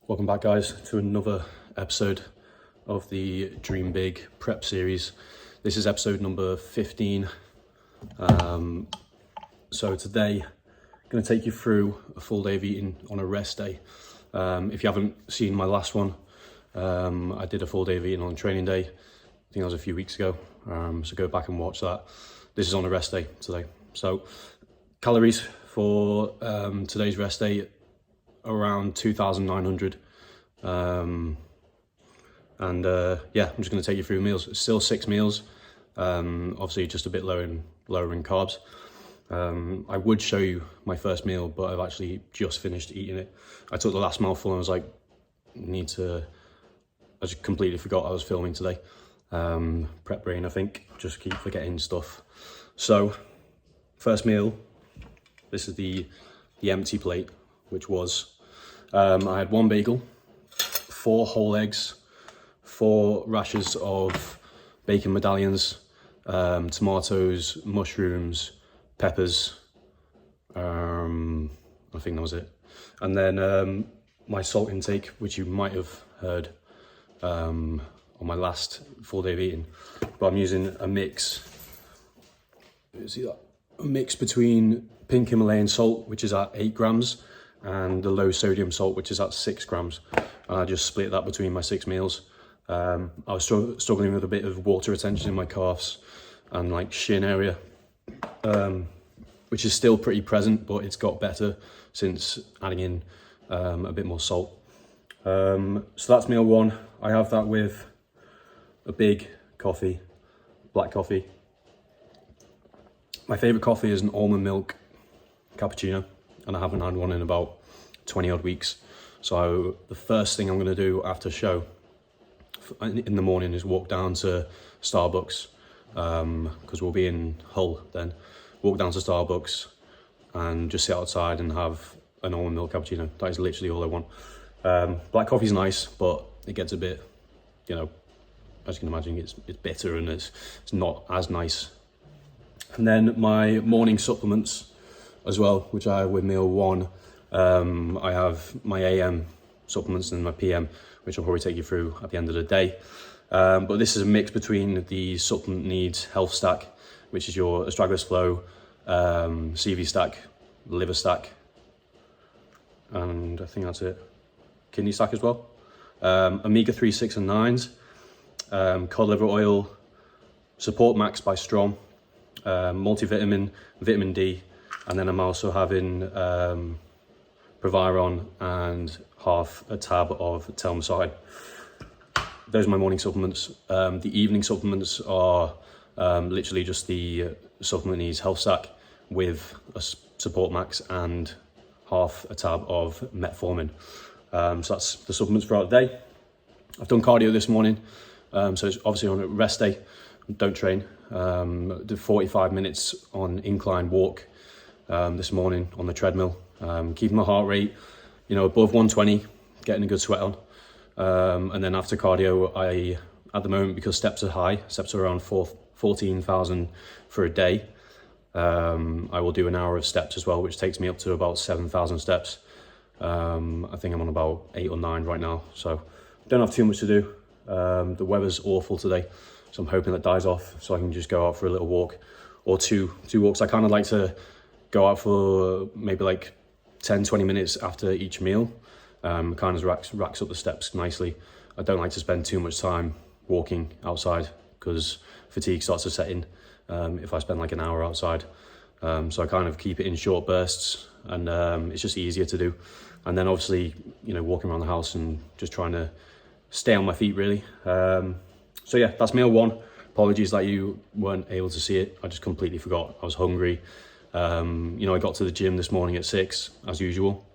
Welcome back, guys, to another episode of the Dream Big Prep series. This is episode number 15. So today, I'm going to take you through a full day of eating on a rest day. If you haven't seen my last one, I did a full day of eating on training day. I think that was a few weeks ago. So go back and watch that. This is on a rest day today. So calories for today's rest day, around 2,900. I'm just going to take you through meals. It's still 6 meals, obviously just a bit lower in carbs. I would show you my first meal, but I've actually just finished eating it. I took the last mouthful and I was like, I just completely forgot I was filming today. Prep brain, I think, just keep forgetting stuff. So first meal, this is the empty plate, which was I had 1 bagel, 4 whole eggs, 4 rashers of bacon medallions, tomatoes, mushrooms, peppers. I think that was it. And then my salt intake, which you might have heard on my last full day of eating, but I'm using a mix. See that? A mix between pink Himalayan salt, which is at 8 grams, and the low sodium salt, which is at 6 grams. And I just split that between my 6 meals. I was struggling with a bit of water retention in my calves and like shin area, which is still pretty present, but it's got better since adding in a bit more salt. So that's meal 1. I have that with a big coffee, black coffee. My favorite coffee is an almond milk cappuccino, and I haven't had one in about 20 odd weeks. So the first thing I'm going to do after show in the morning is walk down to Starbucks, because we'll be in Hull then. Walk down to Starbucks and just sit outside and have an almond milk cappuccino. That is literally all I want. Black coffee's nice, but it gets a bit, as you can imagine, it's bitter and it's not as nice. And then my morning supplements as well, which I have with meal 1. I have my AM supplements and my PM, which I'll probably take you through at the end of the day. But this is a mix between the Supplement Needs Health Stack, which is your astragalus flow, CV stack, liver stack, and I think that's it. Kidney stack as well. Omega-3, 6 and 9s, cod liver oil, Support Max by Strom, multivitamin, vitamin D, and then I'm also having Proviron and half a tab of Telmiside. Those are my morning supplements. The evening supplements are literally just the Supplement Needs Health Stack with a Support Max and half a tab of metformin. So that's the supplements throughout the day. I've done cardio this morning, so it's obviously on a rest day. Don't train. Did 45 minutes on incline walk this morning on the treadmill, keeping my heart rate, above 120, getting a good sweat on. And then after cardio, at the moment, because steps are high, steps are around 14,000 for a day, I will do an hour of steps as well, which takes me up to about 7,000 steps. I think I'm on about 8 or 9 right now, so don't have too much to do. The weather's awful today, so I'm hoping that dies off so I can just go out for a little walk or two walks. I kind of like to go out for maybe like 10-20 minutes after each meal. Kind of racks up the steps nicely. I don't like to spend too much time walking outside because fatigue starts to set in if I spend like an hour outside. So I kind of keep it in short bursts, and it's just easier to do. And then obviously, walking around the house and just trying to stay on my feet really. So yeah, that's meal 1. Apologies that you weren't able to see it. I just completely forgot. I was hungry. I got to the gym this morning at 6 as usual.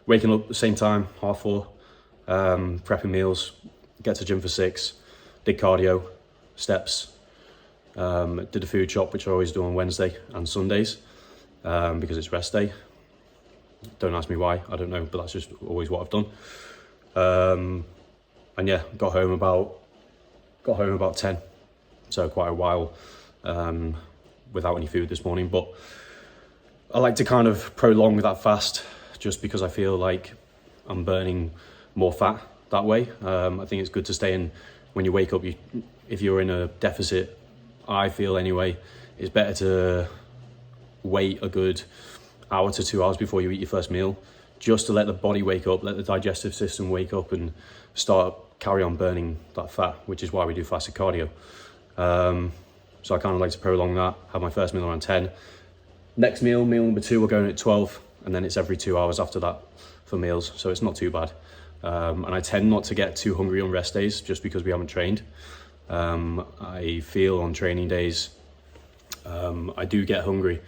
Waking up at the same time, 4:30, prepping meals, get to gym for 6, did cardio, steps, did a food shop, which I always do on Wednesday and Sundays, because it's rest day. Don't ask me why, I don't know, but that's just always what I've done. And yeah, got home about 10, so quite a while without any food this morning. But I like to kind of prolong that fast just because I feel like I'm burning more fat that way. I think it's good to stay in, when you wake up, if you're in a deficit, I feel anyway, it's better to wait a good hour to 2 hours before you eat your first meal, just to let the body wake up, let the digestive system wake up and carry on burning that fat, which is why we do fasted cardio. So I kind of like to prolong that, have my first meal around 10. Next meal number 2, we're going at 12, and then it's every 2 hours after that for meals, so it's not too bad. And I tend not to get too hungry on rest days just because we haven't trained. I feel on training days, I do get hungry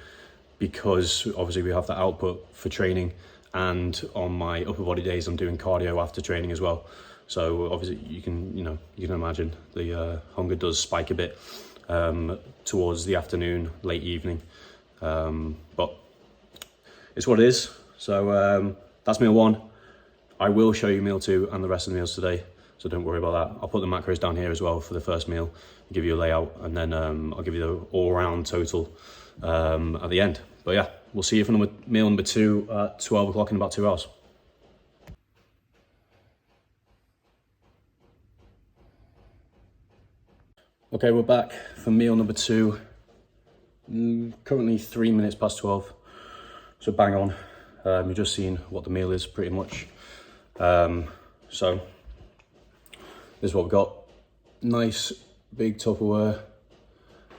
because obviously we have the output for training, and on my upper body days I'm doing cardio after training as well. So obviously you can imagine the hunger does spike a bit towards the afternoon, late evening, but it's what it is. So that's meal 1. I will show you meal 2 and the rest of the meals today, so don't worry about that. I'll put the macros down here as well for the first meal, give you a layout, and then I'll give you the all-round total at the end. But yeah, we'll see you for meal number 2 at 12 o'clock in about 2 hours. Okay, we're back for meal number 2. Currently 3 minutes past 12, so bang on. You've just seen what the meal is pretty much. So this is what we've got. Nice big Tupperware.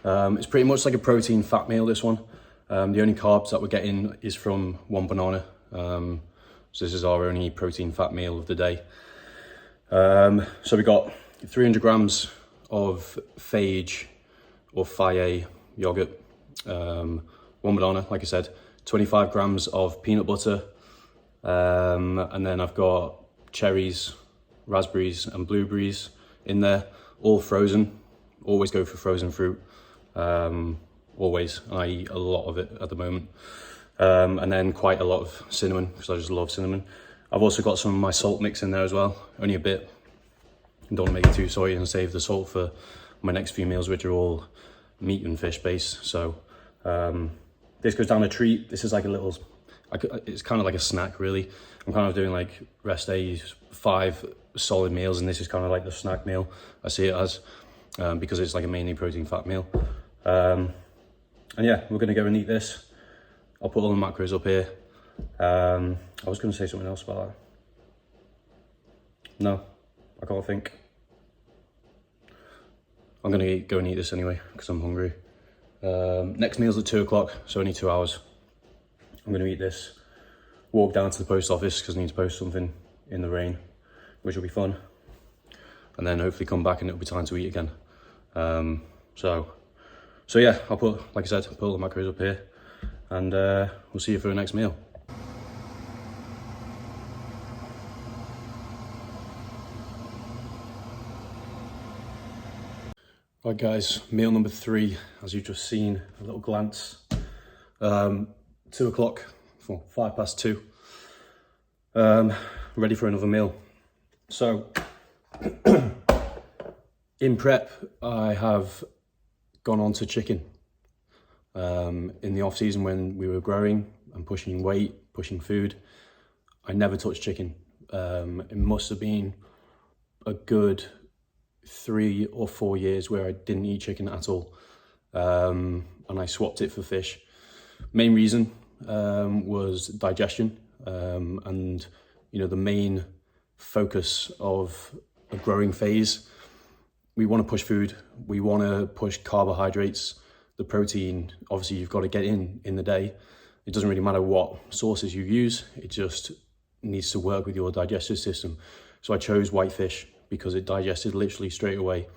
It's pretty much like a protein fat meal, this one. The only carbs that we're getting is from 1 banana. So this is our only protein fat meal of the day. So we got 300 grams of phage or Faye yogurt, 1 banana, like I said, 25 grams of peanut butter, and then I've got cherries, raspberries and blueberries in there, all frozen. Always go for frozen fruit, always. I eat a lot of it at the moment, and then quite a lot of cinnamon because I just love cinnamon. I've also got some of my salt mix in there as well, only a bit. Don't make it too salty and save the salt for my next few meals, which are all meat and fish based. So this goes down a treat. This is like a little, it's kind of like a snack really. I'm kind of doing like rest days, 5 solid meals, and this is kind of like the snack meal I see it as, because it's like a mainly protein fat meal. And yeah, we're gonna go and eat this. I'll put all the macros up here. I was gonna say something else about that. No, I can't think. I'm gonna go and eat this anyway because I'm hungry. Next meal's at 2 o'clock, so only 2 hours. I'm gonna eat this, walk down to the post office because I need to post something in the rain, which will be fun. And then hopefully come back and it'll be time to eat again. So yeah, I'll put, like I said, I'll put all the macros up here, and we'll see you for the next meal. Right guys, meal number 3, as you've just seen, a little glance. 2 o'clock, 5 past 2. Ready for another meal. So, in prep, I have gone on to chicken. In the off season when we were growing and pushing weight, pushing food, I never touched chicken. It must have been a good 3 or 4 years where I didn't eat chicken at all, and I swapped it for fish. Main reason was digestion, and the main focus of a growing phase. We want to push food, we want to push carbohydrates, the protein. Obviously you've got to get in the day. It doesn't really matter what sources you use, it just needs to work with your digestive system. So I chose whitefish because it digested literally straight away,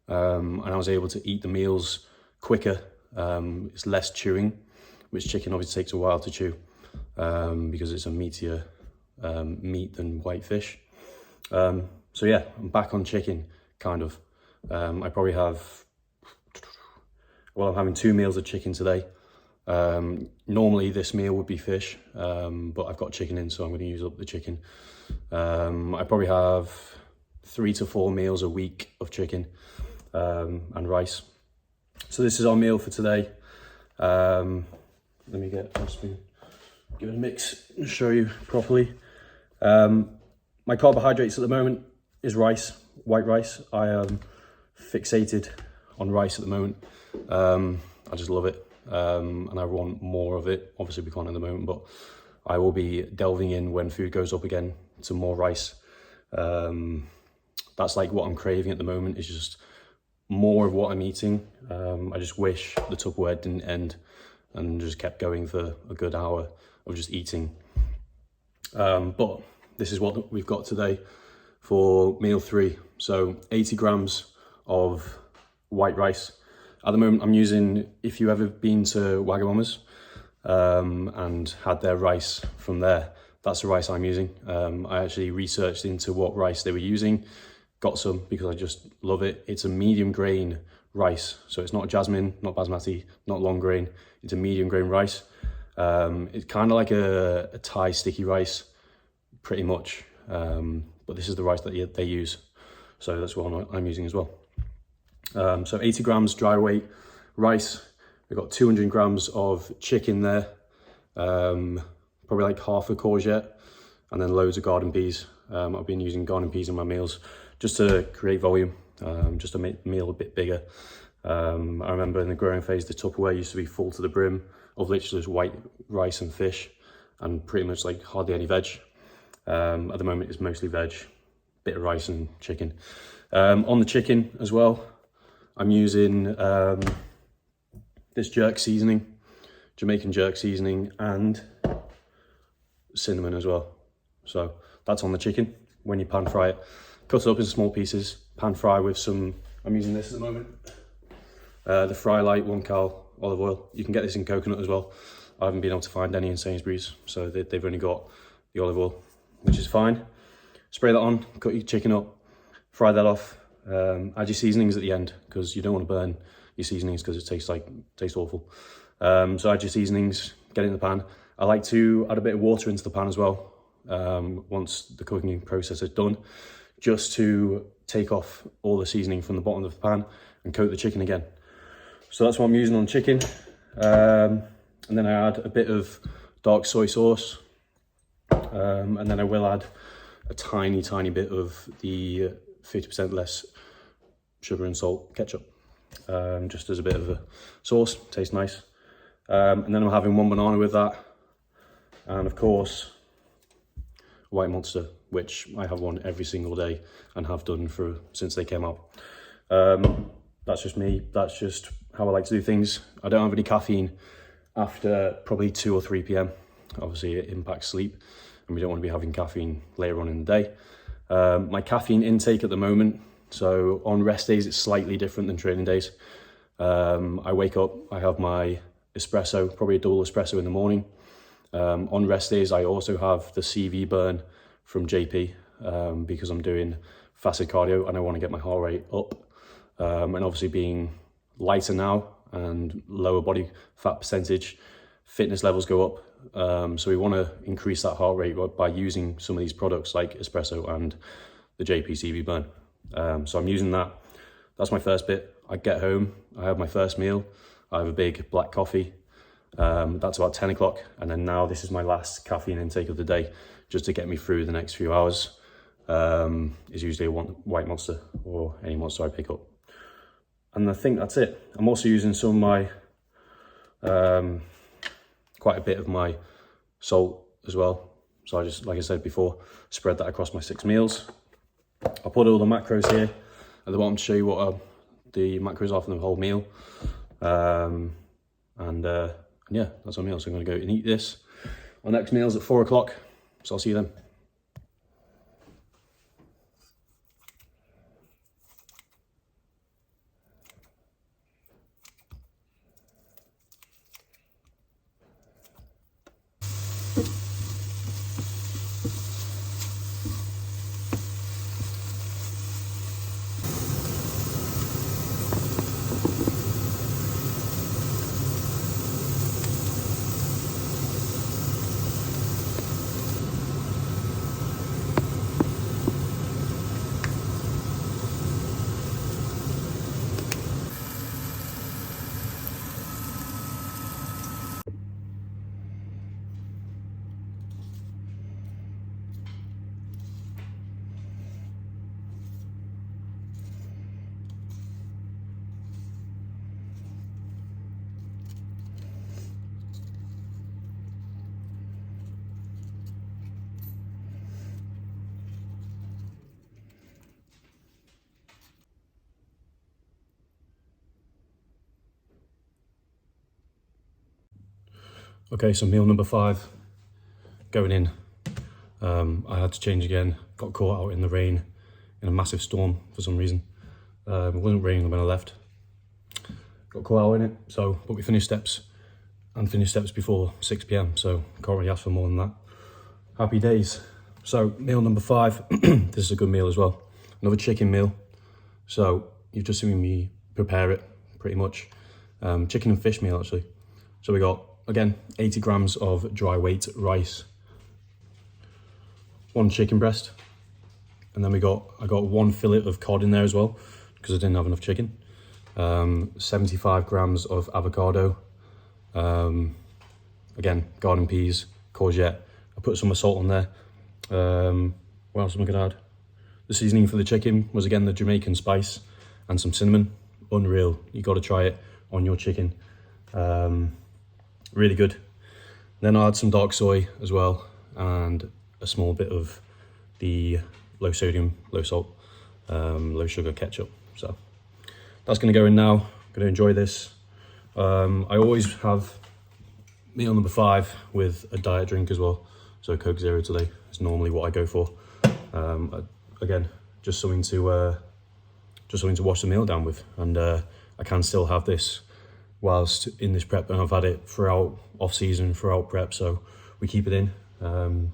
and I was able to eat the meals quicker. It's less chewing, which chicken obviously takes a while to chew, because it's a meatier meat than whitefish. So yeah, I'm back on chicken, kind of. I probably have, I'm having 2 meals of chicken today. Normally this meal would be fish, but I've got chicken in, so I'm going to use up the chicken. I probably have 3 to 4 meals a week of chicken and rice. So this is our meal for today. Let me get a spoon, give it a mix and show you properly. My carbohydrates at the moment is rice, white rice. I am fixated on rice at the moment. I just love it, and I want more of it. Obviously we can't at the moment, but I will be delving in when food goes up again to more rice. That's like what I'm craving at the moment, is just more of what I'm eating. I just wish the Tupperware didn't end and just kept going for a good hour of just eating. But this is what we've got today for meal 3. So 80 grams of white rice. At the moment I'm using, if you've ever been to Wagamama's and had their rice from there, that's the rice I'm using. I actually researched into what rice they were using, got some because I just love it. It's a medium grain rice, so it's not jasmine, not basmati, not long grain. It's a medium grain rice. It's kind of like a Thai sticky rice, pretty much, but this is the rice that they use, so that's what I'm using as well. So 80 grams dry weight rice. We've got 200 grams of chicken there, probably like half a courgette, and then loads of garden peas. I've been using garden peas in my meals just to create volume, just to make the meal a bit bigger. I remember in the growing phase, the Tupperware used to be full to the brim of literally just white rice and fish, and pretty much like hardly any veg. At the moment it's mostly veg, bit of rice and chicken. On the chicken as well, I'm using this jerk seasoning, Jamaican jerk seasoning, and cinnamon as well. So that's on the chicken. When you pan fry it, cut it up into small pieces, pan fry with some, I'm using this at the moment, the Fry Light 1 cal olive oil. You can get this in coconut as well. I haven't been able to find any in Sainsbury's, so they've only got the olive oil, which is fine. Spray that on, cut your chicken up, fry that off. Add your seasonings at the end, because you don't want to burn your seasonings because it tastes awful. So add your seasonings, get it in the pan. I like to add a bit of water into the pan as well, once the cooking process is done, just to take off all the seasoning from the bottom of the pan and coat the chicken again. So that's what I'm using on chicken. And then I add a bit of dark soy sauce, and then I will add a tiny bit of the 50% less sugar and salt ketchup, just as a bit of a sauce, tastes nice. And then I'm having 1 banana with that, and of course White Monster, which I have one every single day and have done since they came out. That's just me, that's just how I like to do things. I don't have any caffeine after probably 2 or 3 p.m. Obviously it impacts sleep, and we don't want to be having caffeine later on in the day. My caffeine intake at the moment, so on rest days it's slightly different than training days. I wake up, I have my espresso, probably a double espresso in the morning. On rest days I also have the CV burn from JP, because I'm doing fasted cardio and I want to get my heart rate up. And obviously being lighter now and lower body fat percentage, fitness levels go up. So we want to increase that heart rate by using some of these products like espresso and the JP CV burn. So I'm using that. That's my first bit. I get home, I have my first meal, I have a big black coffee. That's about 10 o'clock. And then now this is my last caffeine intake of the day, just to get me through the next few hours. Is usually a White Monster or any Monster I pick up. And I think that's it. I'm also using some of my, quite a bit of my salt as well. So I just, like I said before, spread that across my 6 meals. I'll put all the macros here at the bottom to show you what the macros are for the whole meal. And yeah, that's our meal. So I'm gonna go and eat this. Our next meal's at 4 o'clock. So I'll see you then. Okay, so meal number 5 going in. I had to change again, got caught out in the rain in a massive storm for some reason. It wasn't raining when I left. Got caught out in it, but we finished steps before 6 p.m, so can't really ask for more than that. Happy days. So meal number 5, this is a good meal as well. Another chicken meal. So you've just seen me prepare it pretty much. Chicken and fish meal actually. So we got, again, 80 grams of dry weight rice, 1 chicken breast, and then I got 1 fillet of cod in there as well because I didn't have enough chicken. 75 grams of avocado, again, garden peas, courgette. I put some salt on there. What else am I gonna add? The seasoning for the chicken was again the Jamaican spice and some cinnamon. Unreal, you gotta try it on your chicken. Really good. Then I add some dark soy as well and a small bit of the low sodium, low salt, low sugar ketchup. So that's gonna go in now. Gonna enjoy this. I always have meal number 5 with a diet drink as well. So Coke Zero today is normally what I go for. Again, just something to wash the meal down with, and I can still have this whilst in this prep, and I've had it throughout off season, throughout prep. So we keep it in,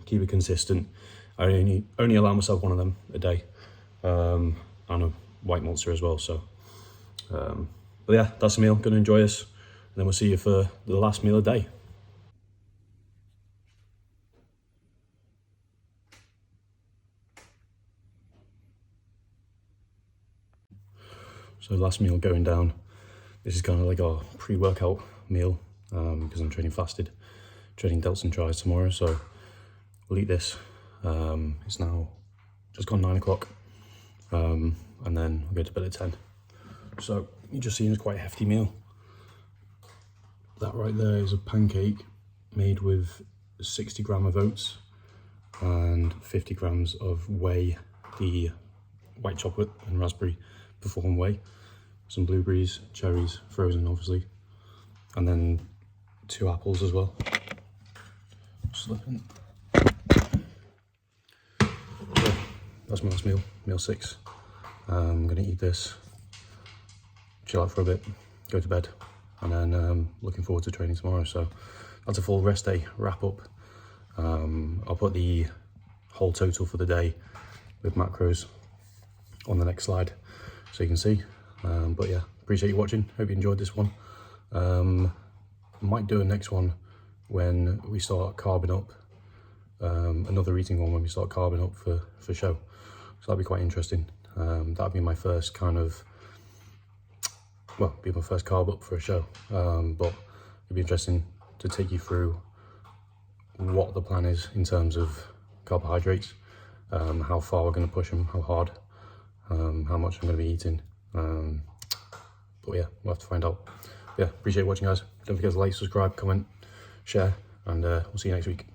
keep it consistent. I only allow myself one of them a day, and a white Monster as well. So, but yeah, that's the meal. Gonna enjoy this, and then we'll see you for the last meal of the day. So last meal going down. This is kind of like our pre-workout meal because I'm training fasted, training delts and tries tomorrow. So we'll eat this. It's now just gone 9 o'clock, and then we'll go to bed at 10. So you just seen it's quite a hefty meal. That right there is a pancake made with 60 grams of oats and 50 grams of whey, the white chocolate and raspberry Perform whey, some blueberries, cherries, frozen obviously, and then 2 apples as well. Slipping. So that's my last meal, meal 6. I'm gonna eat this, chill out for a bit, go to bed, and then looking forward to training tomorrow. So that's a full rest day wrap up. I'll put the whole total for the day with macros on the next slide so you can see. But yeah, appreciate you watching. Hope you enjoyed this one. I might do a next one when we start carbing up, another eating one when we start carbing up for show. So that'd be quite interesting. That'd be my first kind of, well, be my first carb up for a show. But it'd be interesting to take you through what the plan is in terms of carbohydrates, how far we're going to push them, how hard, how much I'm going to be eating. But yeah, we'll have to find out. Yeah, appreciate watching, guys. Don't forget to like, subscribe, comment, share, and we'll see you next week.